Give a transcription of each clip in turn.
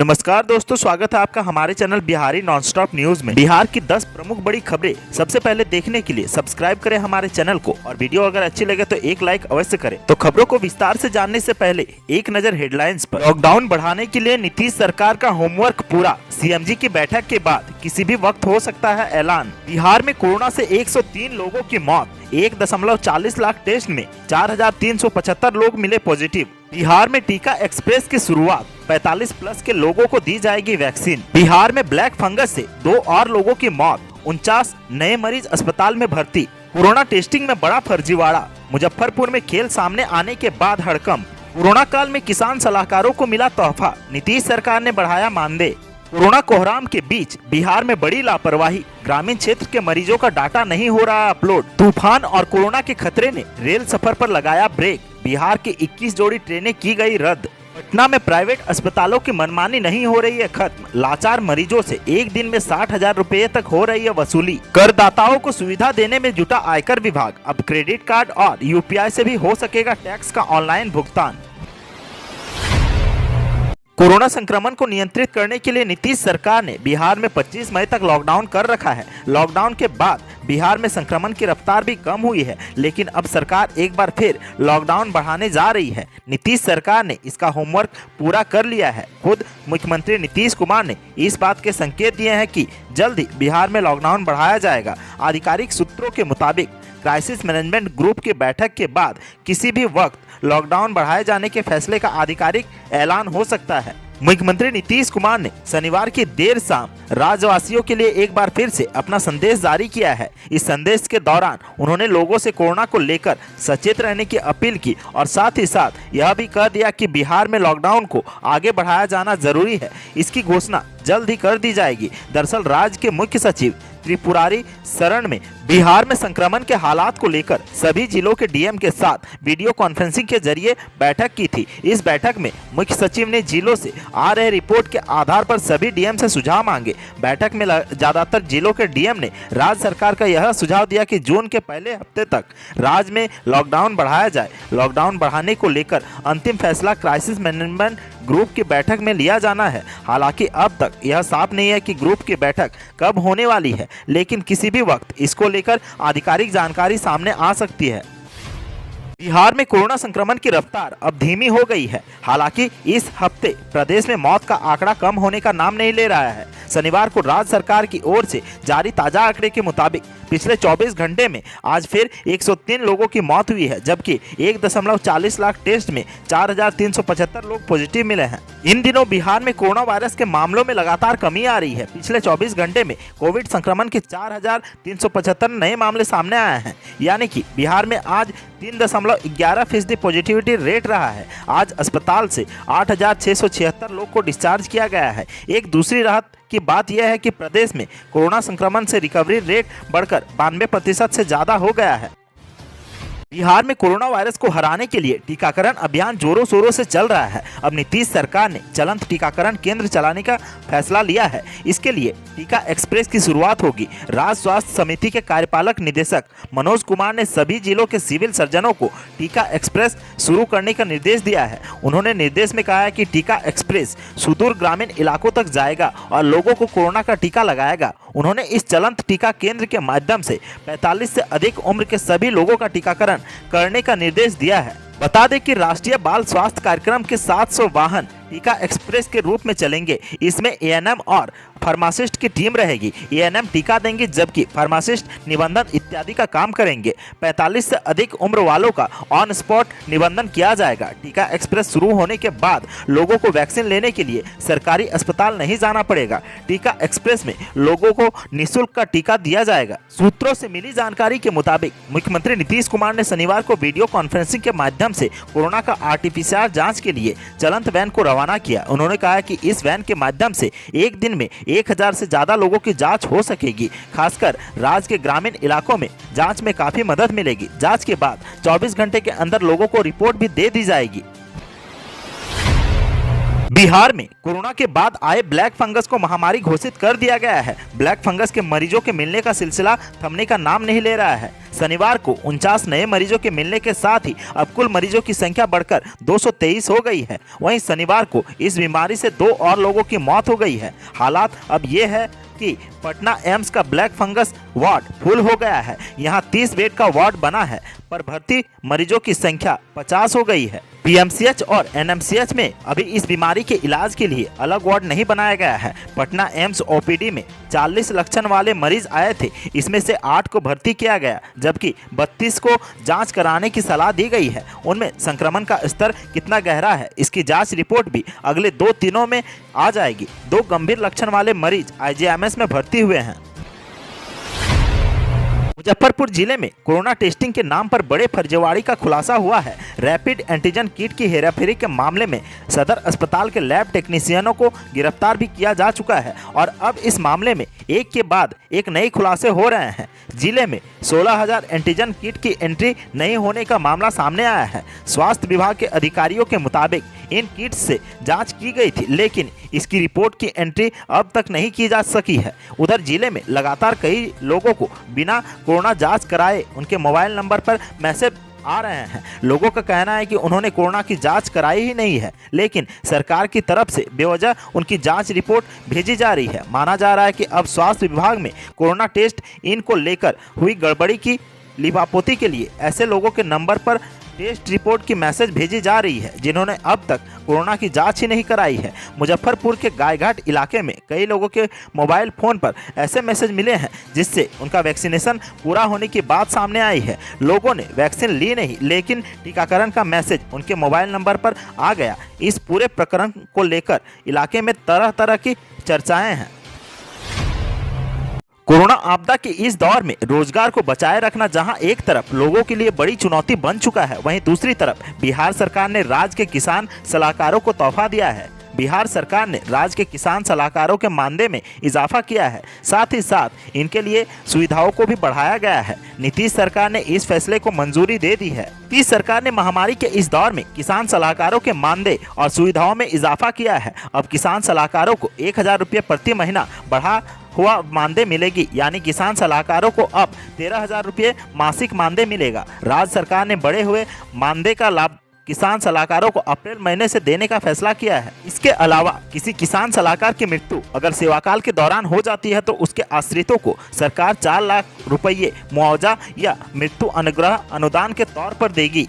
नमस्कार दोस्तों, स्वागत है आपका हमारे चैनल बिहारी नॉनस्टॉप न्यूज में। बिहार की 10 प्रमुख बड़ी खबरें सबसे पहले देखने के लिए सब्सक्राइब करें हमारे चैनल को और वीडियो अगर अच्छी लगे तो एक लाइक अवश्य करें। तो खबरों को विस्तार से जानने से पहले एक नजर हेडलाइंस पर। लॉकडाउन बढ़ाने के लिए नीतीश सरकार का होमवर्क पूरा, सीएमजी की बैठक के बाद किसी भी वक्त हो सकता है ऐलान। बिहार में कोरोना से 103 लोगों की मौत, 1.40 लाख टेस्ट में 4,375 लोग मिले पॉजिटिव। बिहार में टीका एक्सप्रेस की शुरुआत, 45 प्लस के लोगों को दी जाएगी वैक्सीन। बिहार में ब्लैक फंगस से 2 और लोगों की मौत, 49 नए मरीज अस्पताल में भर्ती। कोरोना टेस्टिंग में बड़ा फर्जीवाड़ा, मुजफ्फरपुर में खेल सामने आने के बाद हड़कंप। कोरोना काल में किसान सलाहकारों को मिला तोहफा, नीतीश सरकार ने बढ़ाया मानदेय। कोरोना कोहराम के बीच बिहार में बड़ी लापरवाही, ग्रामीण क्षेत्र के मरीजों का डाटा नहीं हो रहा अपलोड। तूफान और कोरोना के खतरे ने रेल सफर पर लगाया ब्रेक, बिहार के 21 जोड़ी ट्रेनें की गई रद्द। पटना में प्राइवेट अस्पतालों की मनमानी नहीं हो रही है खत्म, लाचार मरीजों से एक दिन में 60,000 रुपए तक हो रही है वसूली। करदाताओं को सुविधा देने में जुटा आयकर विभाग, अब क्रेडिट कार्ड और यूपीआई से भी हो सकेगा टैक्स का ऑनलाइन भुगतान। कोरोना संक्रमण को नियंत्रित करने के लिए नीतीश सरकार ने बिहार में 25 मई तक लॉकडाउन कर रखा है। लॉकडाउन के बाद बिहार में संक्रमण की रफ्तार भी कम हुई है, लेकिन अब सरकार एक बार फिर लॉकडाउन बढ़ाने जा रही है। नीतीश सरकार ने इसका होमवर्क पूरा कर लिया है। खुद मुख्यमंत्री नीतीश कुमार ने इस बात के संकेत दिए हैं कि जल्द ही बिहार में लॉकडाउन बढ़ाया जाएगा। आधिकारिक सूत्रों के मुताबिक क्राइसिस मैनेजमेंट ग्रुप की बैठक के बाद किसी भी वक्त लॉकडाउन बढ़ाए जाने के फैसले का आधिकारिक ऐलान हो सकता है। मुख्यमंत्री नीतीश कुमार ने शनिवार की देर शाम राज्यवासियों के लिए एक बार फिर से अपना संदेश जारी किया है। इस संदेश के दौरान उन्होंने लोगों से कोरोना को लेकर सचेत रहने की अपील की और साथ ही साथ यह भी कह दिया कि बिहार में लॉकडाउन को आगे बढ़ाया जाना जरूरी है। इसकी घोषणा जल्द ही कर दी जाएगी। दरअसल राज्य के मुख्य सचिव त्रिपुरारी शरण में बिहार में संक्रमण के हालात को लेकर सभी जिलों के डीएम के साथ वीडियो कॉन्फ्रेंसिंग के जरिए बैठक की थी। इस बैठक में मुख्य सचिव ने जिलों से आ रहे रिपोर्ट के आधार पर सभी डीएम से सुझाव मांगे। बैठक में ज्यादातर जिलों के डीएम ने राज्य सरकार का यह सुझाव दिया कि जून के पहले हफ्ते तक राज्य में लॉकडाउन बढ़ाया जाए। लॉकडाउन बढ़ाने को लेकर अंतिम फैसला क्राइसिस मैनेजमेंट ग्रुप की बैठक में लिया जाना है। हालांकि अब तक यह साफ नहीं है कि ग्रुप की बैठक कब होने वाली है, लेकिन किसी भी वक्त इसको लेकर आधिकारिक जानकारी सामने आ सकती है। बिहार में कोरोना संक्रमण की रफ्तार अब धीमी हो गई है। हालांकि इस हफ्ते प्रदेश में मौत का आंकड़ा कम होने का नाम नहीं ले रहा है। शनिवार को राज्य सरकार की ओर से जारी ताजा आंकड़े के मुताबिक पिछले 24 घंटे में आज फिर 103 लोगों की मौत हुई है, जबकि 1.40 लाख टेस्ट में 4,375 लोग पॉजिटिव मिले हैं। इन दिनों बिहार में कोरोना वायरस के मामलों में लगातार कमी आ रही है। पिछले 24 घंटे में कोविड संक्रमण के 4,375 नए मामले सामने आए हैं, यानी कि बिहार में आज 3.11% पॉजिटिविटी रेट रहा है। आज अस्पताल से 8,676 लोग को डिस्चार्ज किया गया है। एक दूसरी राहत की बात यह है कि प्रदेश में कोरोना संक्रमण से रिकवरी रेट बढ़कर 92% से ज्यादा हो गया है। बिहार में कोरोना वायरस को हराने के लिए टीकाकरण अभियान जोरों शोरों से चल रहा है। अब नीतीश सरकार ने चलंत टीकाकरण केंद्र चलाने का फैसला लिया है। इसके लिए टीका एक्सप्रेस की शुरुआत होगी। राज्य स्वास्थ्य समिति के कार्यपालक निदेशक मनोज कुमार ने सभी जिलों के सिविल सर्जनों को टीका एक्सप्रेस शुरू करने का निर्देश दिया है। उन्होंने निर्देश में कहा है कि टीका एक्सप्रेस सुदूर ग्रामीण इलाकों तक जाएगा और लोगों को कोरोना का टीका लगाएगा। उन्होंने इस चलंत टीका केंद्र के माध्यम से 45 से अधिक उम्र के सभी लोगों का टीकाकरण करने का निर्देश दिया है। बता दें कि राष्ट्रीय बाल स्वास्थ्य कार्यक्रम के 700 वाहन टीका एक्सप्रेस के रूप में चलेंगे। इसमें एएनएम और फार्मासिस्ट की टीम रहेगी। एएनएम टीका देंगे, जबकि फार्मासिस्ट निबंधन इत्यादि का काम करेंगे। 45 से अधिक उम्र वालों का ऑन स्पॉट निबंधन किया जाएगा। टीका एक्सप्रेस शुरू होने के बाद लोगों को वैक्सीन लेने के लिए सरकारी अस्पताल नहीं जाना पड़ेगा। टीका एक्सप्रेस में लोगों को निःशुल्क का टीका दिया जाएगा। सूत्रों से मिली जानकारी के मुताबिक मुख्यमंत्री नीतीश कुमार ने शनिवार को वीडियो कॉन्फ्रेंसिंग के माध्यम से कोरोना का आरटीपीसीआर जांच के लिए चलंत वैन को रवाना किया। उन्होंने कहा कि इस वैन के माध्यम से एक दिन में 1,000 से ज्यादा लोगों की जांच हो सकेगी। खासकर राज्य के ग्रामीण इलाकों में जांच में काफी मदद मिलेगी। जांच के बाद 24 घंटे के अंदर लोगों को रिपोर्ट भी दे दी जाएगी। बिहार में कोरोना के बाद आए ब्लैक फंगस को महामारी घोषित कर दिया गया है। ब्लैक फंगस के मरीजों के मिलने का सिलसिला थमने का नाम नहीं ले रहा है। शनिवार को 49 नए मरीजों के मिलने के साथ ही अब कुल मरीजों की संख्या बढ़कर 223 हो गई है। वहीं शनिवार को इस बीमारी से 2 और लोगों की मौत हो गई है। हालात अब ये है कि पटना एम्स का ब्लैक फंगस वार्ड फुल हो गया है। यहां 30 बेड का वार्ड बना है, पर भर्ती मरीजों की संख्या 50 हो गई है। पीएमसीएच और एनएमसीएच में अभी इस बीमारी के इलाज के लिए अलग वार्ड नहीं बनाया गया है। पटना एम्स ओपीडी में 40 लक्षण वाले मरीज आए थे, इसमें से 8 को भर्ती किया गया, जबकि 32 को जांच कराने की सलाह दी गई है। उनमें संक्रमण का स्तर कितना गहरा है, इसकी जांच रिपोर्ट भी अगले 2 दिनों में आ जाएगी। 2 गंभीर लक्षण वाले मरीज आईजीएमएस में भर्ती हुए हैं। मुजफ्फरपुर जिले में कोरोना टेस्टिंग के नाम पर बड़े फर्जीवाड़े का खुलासा हुआ है। रैपिड एंटीजन किट की हेराफेरी के मामले में सदर अस्पताल के लैब टेक्नीशियनों को गिरफ्तार भी किया जा चुका है और अब इस मामले में एक के बाद एक नए खुलासे हो रहे हैं। जिले में 16,000 एंटीजन किट की एंट्री नहीं होने का मामला सामने आया है। स्वास्थ्य विभाग के अधिकारियों के मुताबिक इन किट्स से जांच की गई थी, लेकिन इसकी रिपोर्ट की एंट्री अब तक नहीं की जा सकी है। उधर जिले में लगातार कई लोगों को बिना कोरोना जांच कराए उनके मोबाइल नंबर पर मैसेज आ रहे हैं। लोगों का कहना है कि उन्होंने कोरोना की जांच कराई ही नहीं है, लेकिन सरकार की तरफ से बेवजह उनकी जांच रिपोर्ट भेजी जा रही है। माना जा रहा है कि अब स्वास्थ्य विभाग में कोरोना टेस्ट इनको लेकर हुई गड़बड़ी की लिपापोती के लिए ऐसे लोगों के नंबर पर टेस्ट रिपोर्ट की मैसेज भेजी जा रही है जिन्होंने अब तक कोरोना की जांच ही नहीं कराई है। मुजफ्फरपुर के गायघाट इलाके में कई लोगों के मोबाइल फोन पर ऐसे मैसेज मिले हैं जिससे उनका वैक्सीनेशन पूरा होने की बात सामने आई है। लोगों ने वैक्सीन ली नहीं, लेकिन टीकाकरण का मैसेज उनके मोबाइल नंबर पर आ गया। इस पूरे प्रकरण को लेकर इलाके में तरह तरह की चर्चाएं हैं। कोरोना आपदा के इस दौर में रोजगार को बचाए रखना जहां एक तरफ लोगों के लिए बड़ी चुनौती बन चुका है, वहीं दूसरी तरफ बिहार सरकार ने राज्य के किसान सलाहकारों को तोहफा दिया है। बिहार सरकार ने राज्य के किसान सलाहकारों के मानदेय में इजाफा किया है, साथ ही साथ इनके लिए सुविधाओं को भी बढ़ाया गया है। नीतीश सरकार ने इस फैसले को मंजूरी दे दी है। नीतीश सरकार ने महामारी के इस दौर में किसान सलाहकारों के मानदेय और सुविधाओं में इजाफा किया है। अब किसान सलाहकारों को 1,000 रुपये प्रति महीना बढ़ा हुआ मानदेय मिलेगी, यानी किसान सलाहकारों को अब 13,000 रुपये मासिक मानदेय मिलेगा। राज्य सरकार ने बढ़े हुए मानदेय का लाभ किसान सलाहकारों को अप्रैल महीने से देने का फैसला किया है। इसके अलावा किसी किसान सलाहकार की मृत्यु अगर सेवाकाल के दौरान हो जाती है तो उसके आश्रितों को सरकार 4 लाख रुपये मुआवजा या मृत्यु अनुग्रह अनुदान के तौर पर देगी।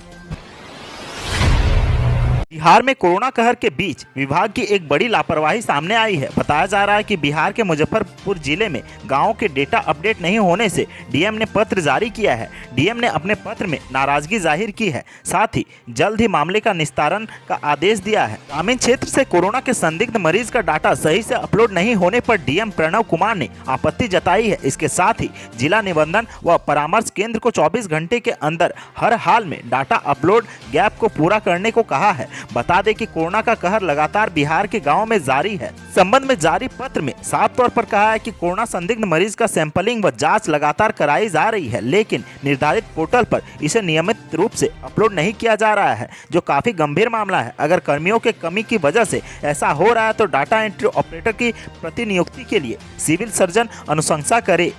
बिहार में कोरोना कहर के बीच विभाग की एक बड़ी लापरवाही सामने आई है। बताया जा रहा है कि बिहार के मुजफ्फरपुर जिले में गांवों के डेटा अपडेट नहीं होने से डीएम ने पत्र जारी किया है। डीएम ने अपने पत्र में नाराजगी जाहिर की है, साथ ही जल्द ही मामले का निस्तारण का आदेश दिया है। ग्रामीण क्षेत्र से कोरोना के संदिग्ध मरीज का डाटा सही से अपलोड नहीं होने पर डीएम प्रणव कुमार ने आपत्ति जताई है। इसके साथ ही जिला निबंधन व परामर्श केंद्र को 24 घंटे के अंदर हर हाल में डाटा अपलोड गैप को पूरा करने को कहा है। बता दें कि कोरोना का कहर लगातार बिहार के गांवों में जारी है। संबंध में जारी पत्र में साफ तौर पर कहा है कि कोरोना संदिग्ध मरीज का सैंपलिंग व जांच लगातार कराई जा रही है, लेकिन निर्धारित पोर्टल पर इसे नियमित रूप से अपलोड नहीं किया जा रहा है, जो काफी गंभीर मामला है। अगर कर्मियों के कमी की वजह से ऐसा हो रहा है तो डाटा एंट्री ऑपरेटर की प्रतिनियुक्ति के लिए सिविल सर्जन अनुशंसा करे।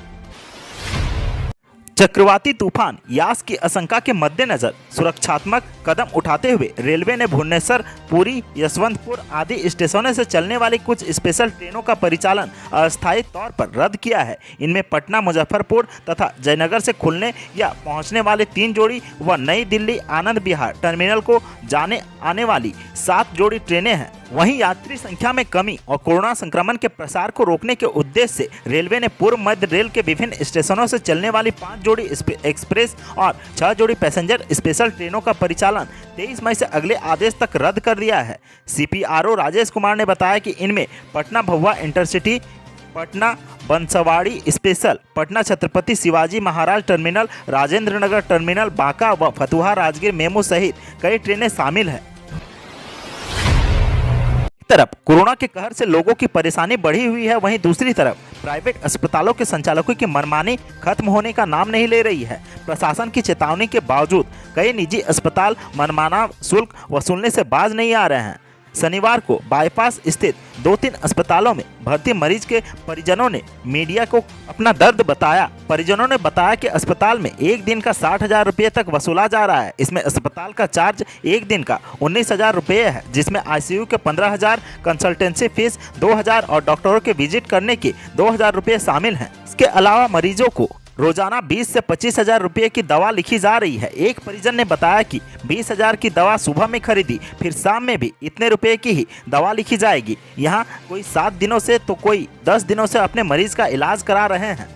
चक्रवाती तूफान यास की आशंका के मद्देनजर सुरक्षात्मक कदम उठाते हुए रेलवे ने भुवनेश्वर, पुरी, यशवंतपुर आदि स्टेशनों से चलने वाली कुछ स्पेशल ट्रेनों का परिचालन अस्थायी तौर पर रद्द किया है। इनमें पटना, मुजफ्फरपुर तथा जयनगर से खुलने या पहुंचने वाले 3 जोड़ी व नई दिल्ली आनंद विहार टर्मिनल को जाने आने वाली 7 जोड़ी ट्रेनें हैं। वहीं यात्री संख्या में कमी और कोरोना संक्रमण के प्रसार को रोकने के उद्देश्य से रेलवे ने पूर्व मध्य रेल के विभिन्न स्टेशनों से चलने वाली 5 जोड़ी एक्सप्रेस और 6 जोड़ी पैसेंजर स्पेशल ट्रेनों का परिचालन 23 मई से अगले आदेश तक रद्द कर दिया है। सीपीआरओ राजेश कुमार ने बताया कि इनमें Patna Bhabua intercity, Patna बंसवाड़ी special, Patna Chhatrapati Shivaji Maharaj terminal, Rajendra Nagar terminal, Banka व फतुहा राजगीर मेमू सहित कई ट्रेनें शामिल हैं। तरफ कोरोना के कहर से लोगों की परेशानी बढ़ी हुई है, वहीं दूसरी तरफ प्राइवेट अस्पतालों के संचालकों की मनमानी खत्म होने का नाम नहीं ले रही है। प्रशासन की चेतावनी के बावजूद कई निजी अस्पताल मनमाना शुल्क वसूलने से बाज नहीं आ रहे हैं। शनिवार को बाईपास स्थित 2-3 अस्पतालों में भर्ती मरीज के परिजनों ने मीडिया को अपना दर्द बताया। परिजनों ने बताया कि अस्पताल में एक दिन का 60,000 रुपये तक वसूला जा रहा है। इसमें अस्पताल का चार्ज एक दिन का 19,000 रुपये है, जिसमें आईसीयू के 15,000, कंसल्टेंसी फीस 2,000 और डॉक्टरों के विजिट करने के 2,000 रुपये शामिल हैं। इसके अलावा मरीजों को रोजाना 20 से 25,000 रुपये की दवा लिखी जा रही है। एक परिजन ने बताया कि 20,000 की दवा सुबह में खरीदी, फिर शाम में भी इतने रुपए की ही दवा लिखी जाएगी। यहाँ कोई 7 दिनों से तो कोई 10 दिनों से अपने मरीज का इलाज करा रहे हैं।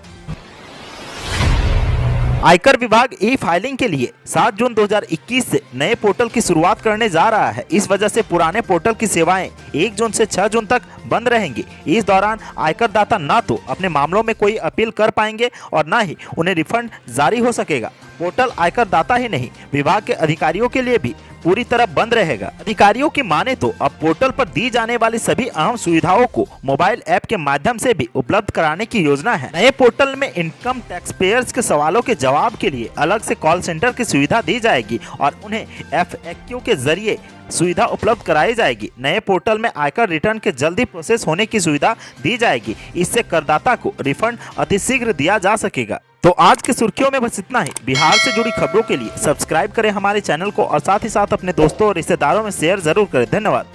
आयकर विभाग ई फाइलिंग के लिए 7 जून 2021 से नए पोर्टल की शुरुआत करने जा रहा है। इस वजह से पुराने पोर्टल की सेवाएं 1 जून से 6 जून तक बंद रहेंगी। इस दौरान आयकर दाता न तो अपने मामलों में कोई अपील कर पाएंगे और न ही उन्हें रिफंड जारी हो सकेगा। पोर्टल आयकर दाता ही नहीं, विभाग के अधिकारियों के लिए भी पूरी तरह बंद रहेगा। अधिकारियों की माने तो अब पोर्टल पर दी जाने वाली सभी अहम सुविधाओं को मोबाइल ऐप के माध्यम से भी उपलब्ध कराने की योजना है। नए पोर्टल में इनकम टैक्स पेयर्स के सवालों के जवाब के लिए अलग से कॉल सेंटर की सुविधा दी जाएगी और उन्हें FAQ के जरिए सुविधा उपलब्ध कराई जाएगी। नए पोर्टल में आयकर रिटर्न के जल्दी प्रोसेस होने की सुविधा दी जाएगी। इससे करदाता को रिफंड अतिशीघ्र दिया जा सकेगा। तो आज की सुर्खियों में बस इतना ही। बिहार से जुड़ी खबरों के लिए सब्सक्राइब करें हमारे चैनल को और साथ ही साथ अपने दोस्तों और रिश्तेदारों में शेयर जरूर करें। धन्यवाद।